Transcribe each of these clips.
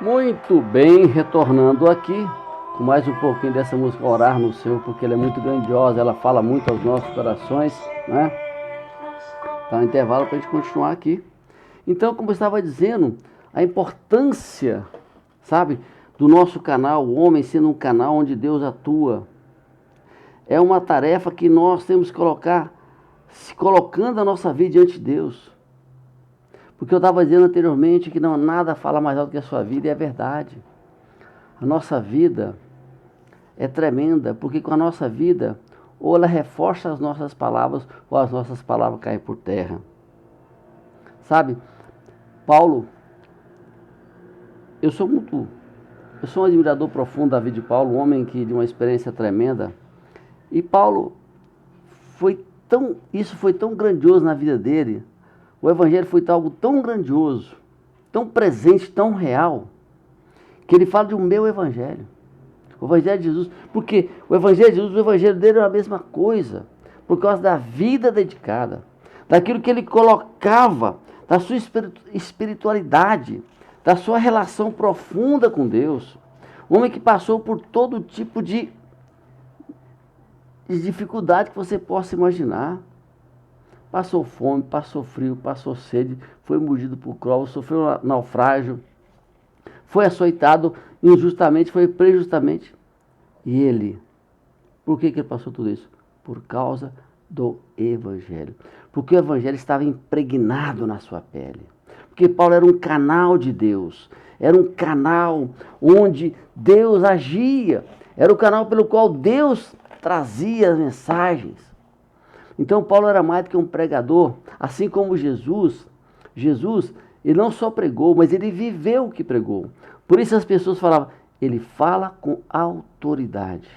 Muito bem, retornando aqui com mais um pouquinho dessa música Orar no Senhor, porque ela é muito grandiosa, ela fala muito aos nossos corações, né? Tá no intervalo para a gente continuar aqui. Então, como eu estava dizendo, a importância, sabe, do nosso canal, o homem sendo um canal onde Deus atua, é uma tarefa que nós temos que colocar, se colocando a nossa vida diante de Deus. Porque eu estava dizendo anteriormente que não nada fala mais alto que a sua vida, e é verdade. A nossa vida é tremenda, porque com a nossa vida, ou ela reforça as nossas palavras, ou as nossas palavras caem por terra. Sabe, Paulo, eu sou um admirador profundo da vida de Paulo, um homem que de uma experiência tremenda. E Paulo isso foi tão grandioso na vida dele. O evangelho foi algo tão grandioso, tão presente, tão real, que ele fala de um meu evangelho. O evangelho de Jesus, porque o evangelho de Jesus, o evangelho dele é a mesma coisa, por causa da vida dedicada, daquilo que ele colocava, da sua espiritualidade, da sua relação profunda com Deus. Um homem que passou por todo tipo de dificuldade que você possa imaginar. Passou fome, passou frio, passou sede, foi mordido por cobra, sofreu um naufrágio, foi açoitado injustamente, foi preso injustamente. E ele, por que ele passou tudo isso? Por causa do Evangelho. Porque o Evangelho estava impregnado na sua pele. Porque Paulo era um canal de Deus. Era um canal onde Deus agia. Era o canal pelo qual Deus trazia as mensagens. Então Paulo era mais do que um pregador, assim como Jesus. Jesus, ele não só pregou, mas ele viveu o que pregou. Por isso as pessoas falavam, ele fala com autoridade.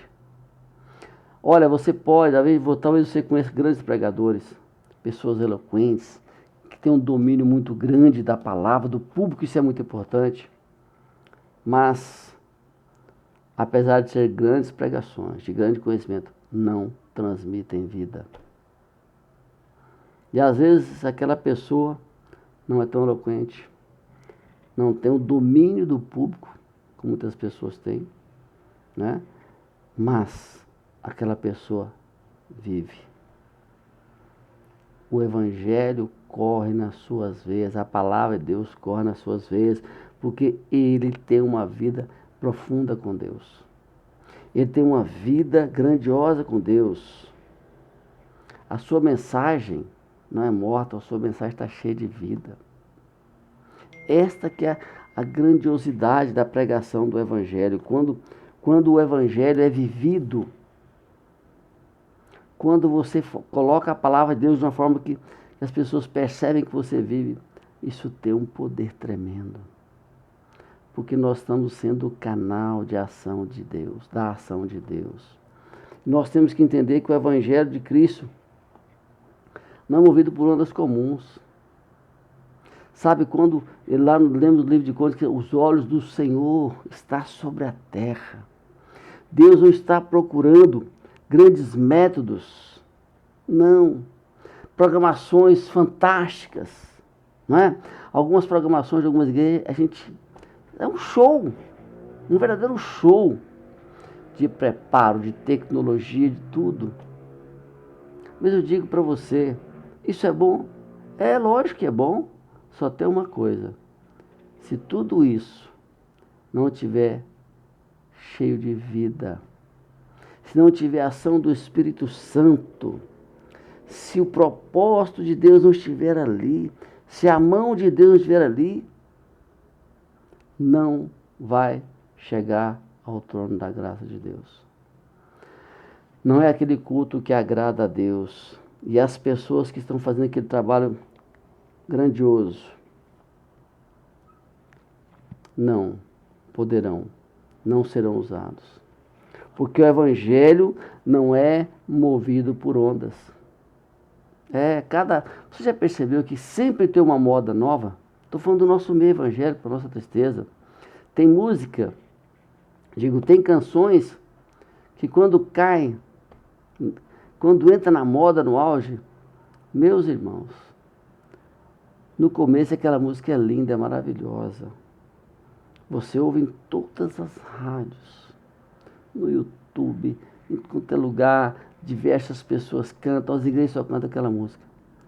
Olha, você pode, talvez você conheça grandes pregadores, pessoas eloquentes, que têm um domínio muito grande da palavra, do público, isso é muito importante. Mas, apesar de ser grandes pregações, de grande conhecimento, não transmitem vida. E às vezes aquela pessoa não é tão eloquente, não tem o domínio do público, como muitas pessoas têm, né? Mas aquela pessoa vive. O Evangelho corre nas suas veias, a palavra de Deus corre nas suas veias, porque ele tem uma vida profunda com Deus. Ele tem uma vida grandiosa com Deus. A sua mensagem não é morta, a sua mensagem está cheia de vida. Esta que é a grandiosidade da pregação do Evangelho. Quando o Evangelho é vivido, quando você coloca a palavra de Deus de uma forma que as pessoas percebem que você vive, isso tem um poder tremendo. Porque nós estamos sendo o canal de ação de Deus, da ação de Deus. Nós temos que entender que o Evangelho de Cristo não é movido por ondas comuns. Sabe quando, lá lembra do livro de Contos, que os olhos do Senhor estão sobre a terra. Deus não está procurando grandes métodos, não. Programações fantásticas, não é? Algumas programações de algumas igrejas, é um show, um verdadeiro show de preparo, de tecnologia, de tudo. Mas eu digo para você, isso é bom? É lógico que é bom, só tem uma coisa. Se tudo isso não tiver cheio de vida, se não tiver ação do Espírito Santo, se o propósito de Deus não estiver ali, se a mão de Deus não estiver ali, não vai chegar ao trono da graça de Deus. Não é aquele culto que agrada a Deus. E as pessoas que estão fazendo aquele trabalho grandioso não poderão, não serão usados. Porque o Evangelho não é movido por ondas. Você já percebeu que sempre tem uma moda nova? Estou falando do nosso meio evangélico, para nossa tristeza. Tem música, tem canções que quando caem, quando entra na moda, no auge, meus irmãos, no começo aquela música é linda, é maravilhosa. Você ouve em todas as rádios, no YouTube, em qualquer lugar, diversas pessoas cantam, as igrejas só cantam aquela música.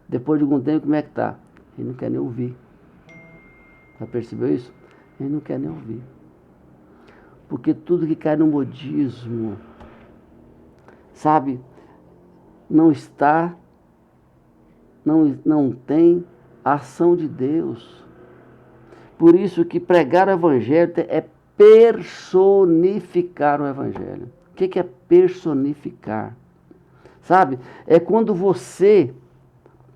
Depois de algum tempo, como é que tá? Ele não quer nem ouvir. Já percebeu isso? Ele não quer nem ouvir. Porque tudo que cai no modismo, sabe, não está, não tem a ação de Deus. Por isso que pregar o Evangelho é personificar o Evangelho. O que é personificar? Sabe? É quando você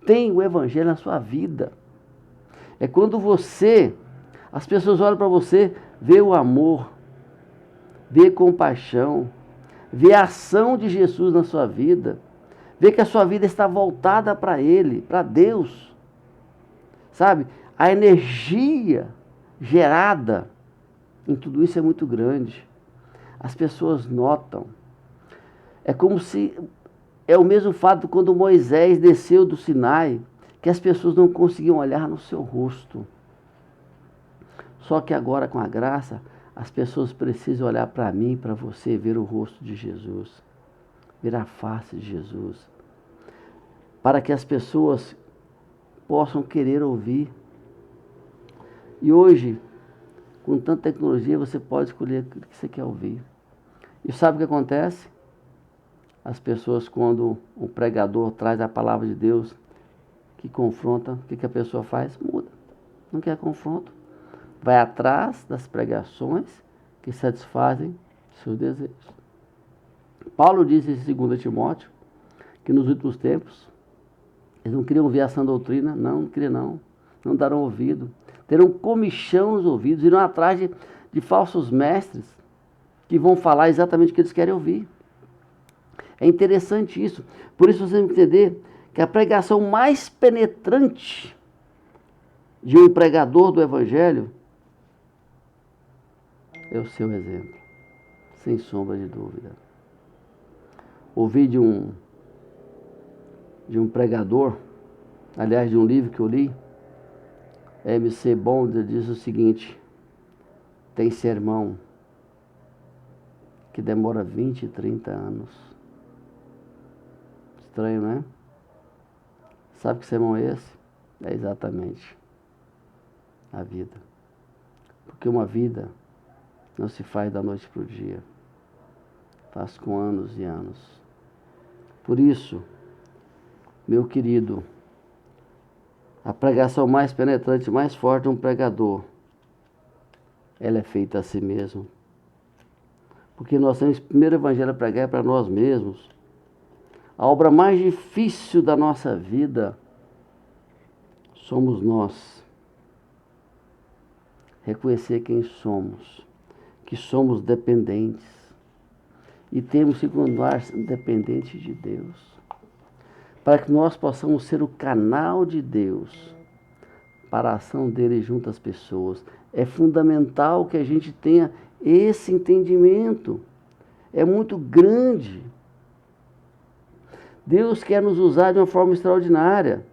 tem o Evangelho na sua vida. É quando as pessoas olham para você, vê o amor, vê compaixão, vê a ação de Jesus na sua vida, vê que a sua vida está voltada para Ele, para Deus. Sabe? A energia gerada em tudo isso é muito grande. As pessoas notam. É como se... É o mesmo fato quando Moisés desceu do Sinai, que as pessoas não conseguiam olhar no seu rosto. Só que agora, com a graça, as pessoas precisam olhar para mim, para você, ver o rosto de Jesus, ver a face de Jesus, para que as pessoas possam querer ouvir. E hoje, com tanta tecnologia, você pode escolher o que você quer ouvir. E sabe o que acontece? As pessoas, quando o pregador traz a palavra de Deus, que confronta, o que a pessoa faz? Muda. Não quer confronto. Vai atrás das pregações que satisfazem seus desejos. Paulo disse em 2 Timóteo que nos últimos tempos eles não queriam ouvir a sã doutrina, não queriam não darão ouvido, terão comichão nos ouvidos, irão atrás de falsos mestres que vão falar exatamente o que eles querem ouvir. É interessante isso. Por isso você tem que entender que a pregação mais penetrante de um pregador do Evangelho é o seu exemplo, sem sombra de dúvida. Ouvi de um pregador, aliás, de um livro que eu li, M.C. Bonda diz o seguinte: tem sermão que demora 20, 30 anos. Estranho, né? Sabe que sermão é esse? É exatamente a vida. Porque uma vida não se faz da noite para o dia. Faz com anos e anos. Por isso, meu querido, a pregação mais penetrante, mais forte de um pregador, ela é feita a si mesmo. Porque nós temos o primeiro evangelho a pregar para nós mesmos. A obra mais difícil da nossa vida somos nós. Reconhecer quem somos, que somos dependentes e temos que continuar dependentes de Deus, para que nós possamos ser o canal de Deus para a ação dele junto às pessoas. É fundamental que a gente tenha esse entendimento. É muito grande. Deus quer nos usar de uma forma extraordinária.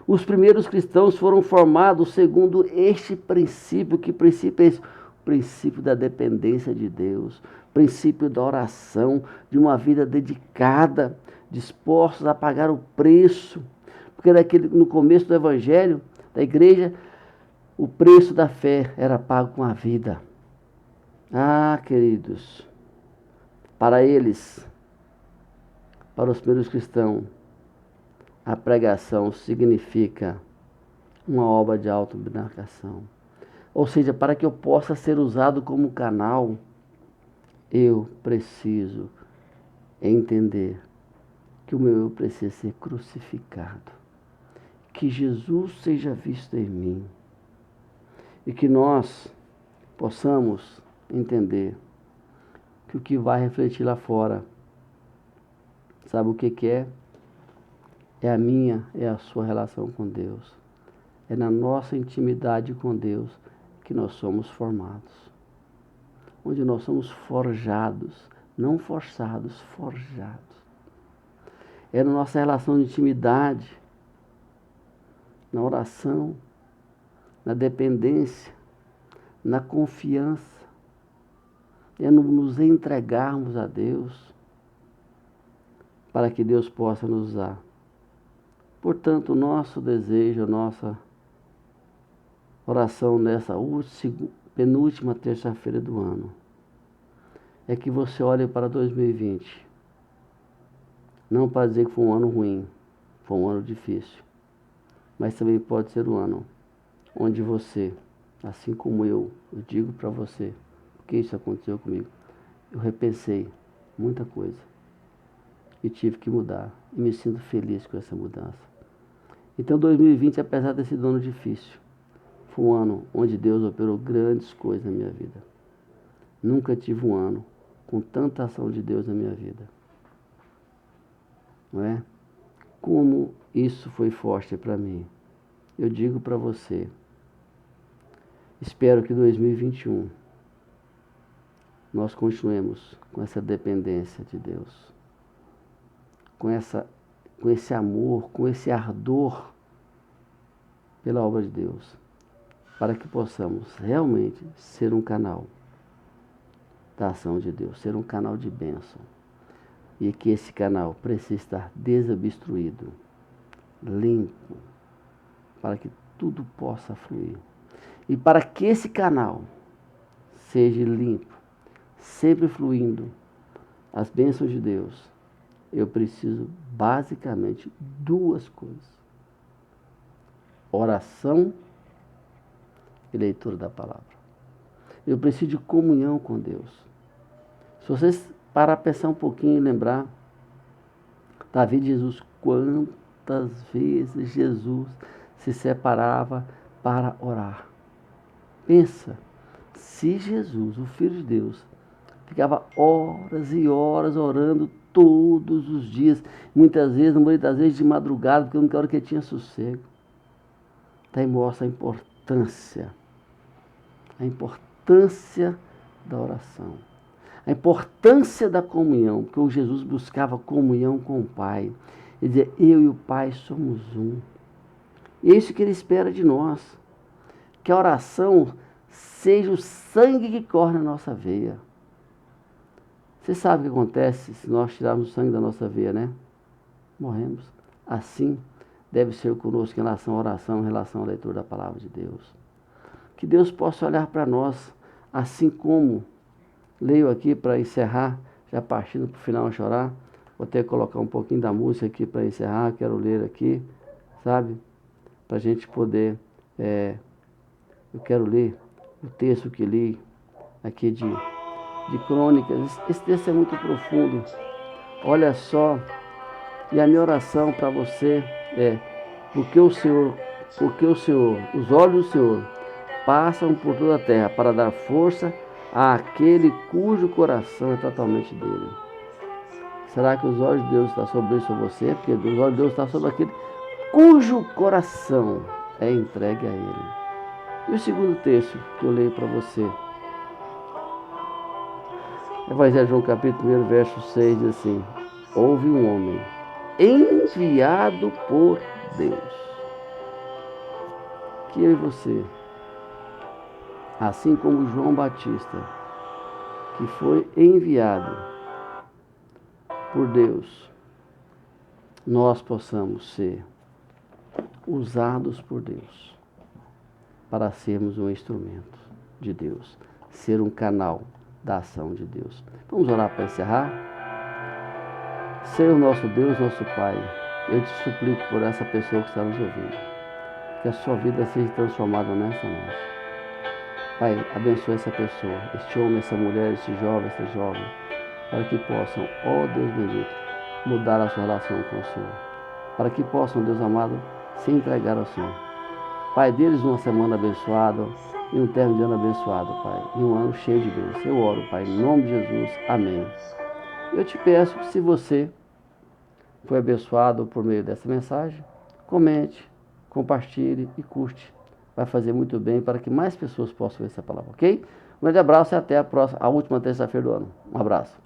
Os primeiros cristãos foram formados segundo este princípio. Que princípio é esse? O princípio da dependência de Deus, o princípio da oração, de uma vida dedicada, dispostos a pagar o preço. Porque no começo do Evangelho, da igreja, o preço da fé era pago com a vida. Ah, queridos, para eles, para os primeiros cristãos, a pregação significa uma obra de autoabnegação. Ou seja, para que eu possa ser usado como canal, eu preciso entender que o meu eu precisa ser crucificado. Que Jesus seja visto em mim. E que nós possamos entender que o que vai refletir lá fora, sabe o que é? É a minha, é a sua relação com Deus. É na nossa intimidade com Deus que nós somos formados. Onde nós somos forjados, não forçados, forjados. É na nossa relação de intimidade, na oração, na dependência, na confiança, é nos entregarmos a Deus, para que Deus possa nos usar. Portanto, o nosso desejo, a nossa oração nessa penúltima terça-feira do ano, é que você olhe para 2020, não para dizer que foi um ano ruim, foi um ano difícil, mas também pode ser um ano onde você, assim como eu digo para você, porque isso aconteceu comigo, eu repensei muita coisa e tive que mudar, e me sinto feliz com essa mudança. Então 2020, apesar de ter sido um ano difícil, foi um ano onde Deus operou grandes coisas na minha vida. Nunca tive um ano com tanta ação de Deus na minha vida. Não é? Como isso foi forte para mim. Eu digo para você, espero que 2021 nós continuemos com essa dependência de Deus, com esse amor, com esse ardor pela obra de Deus, para que possamos realmente ser um canal da ação de Deus, ser um canal de bênção. E que esse canal precisa estar desobstruído, limpo, para que tudo possa fluir. E para que esse canal seja limpo, sempre fluindo as bênçãos de Deus, eu preciso basicamente duas coisas: oração e leitura da palavra. Eu preciso de comunhão com Deus. Se vocês parar para pensar um pouquinho e lembrar, Davi de Jesus, quantas vezes Jesus se separava para orar. Pensa, se Jesus, o Filho de Deus, ficava horas e horas orando todos os dias, muitas vezes de madrugada, porque a única hora que ele tinha sossego. Daí mostra a importância da oração, a importância da comunhão, porque o Jesus buscava comunhão com o Pai. Ele dizia, eu e o Pai somos um. E é isso que ele espera de nós, que a oração seja o sangue que corre na nossa veia. Você sabe o que acontece se nós tirarmos o sangue da nossa veia, né? Morremos. Assim deve ser conosco em relação à oração, em relação à leitura da palavra de Deus. Que Deus possa olhar para nós, assim como leio aqui para encerrar, já partindo para o final a chorar. Vou ter que colocar um pouquinho da música aqui para encerrar, quero ler aqui, sabe? Para a gente poder, eu quero ler o texto que li aqui de Crônicas. Esse texto é muito profundo. Olha só, e a minha oração para você é, porque o Senhor, os olhos do Senhor passam por toda a terra para dar força àquele cujo coração é totalmente dele. Será que os olhos de Deus estão sobre isso, sobre você? Porque os olhos de Deus estão sobre aquele cujo coração é entregue a Ele. E o segundo texto que eu leio para você, Evangelho de João capítulo 1, verso 6, diz assim, houve um homem enviado por Deus, que eu e você, assim como João Batista, que foi enviado por Deus, nós possamos ser usados por Deus para sermos um instrumento de Deus, ser um canal da ação de Deus. Vamos orar para encerrar? Senhor nosso Deus, nosso Pai, eu te suplico por essa pessoa que está nos ouvindo, que a sua vida seja transformada nessa noite. Pai, abençoe essa pessoa, este homem, essa mulher, esse jovem, essa jovem, para que possam, ó Deus bendito, mudar a sua relação com o Senhor, para que possam, Deus amado, se entregar ao Senhor. Pai, deles uma semana abençoada e um término de ano abençoado, Pai, e um ano cheio de bênçãos. Eu oro, Pai, em nome de Jesus. Amém. Eu te peço que, se você foi abençoado por meio dessa mensagem, comente, compartilhe e curte. Vai fazer muito bem para que mais pessoas possam ver essa palavra, ok? Um grande abraço e até a última terça-feira do ano. Um abraço.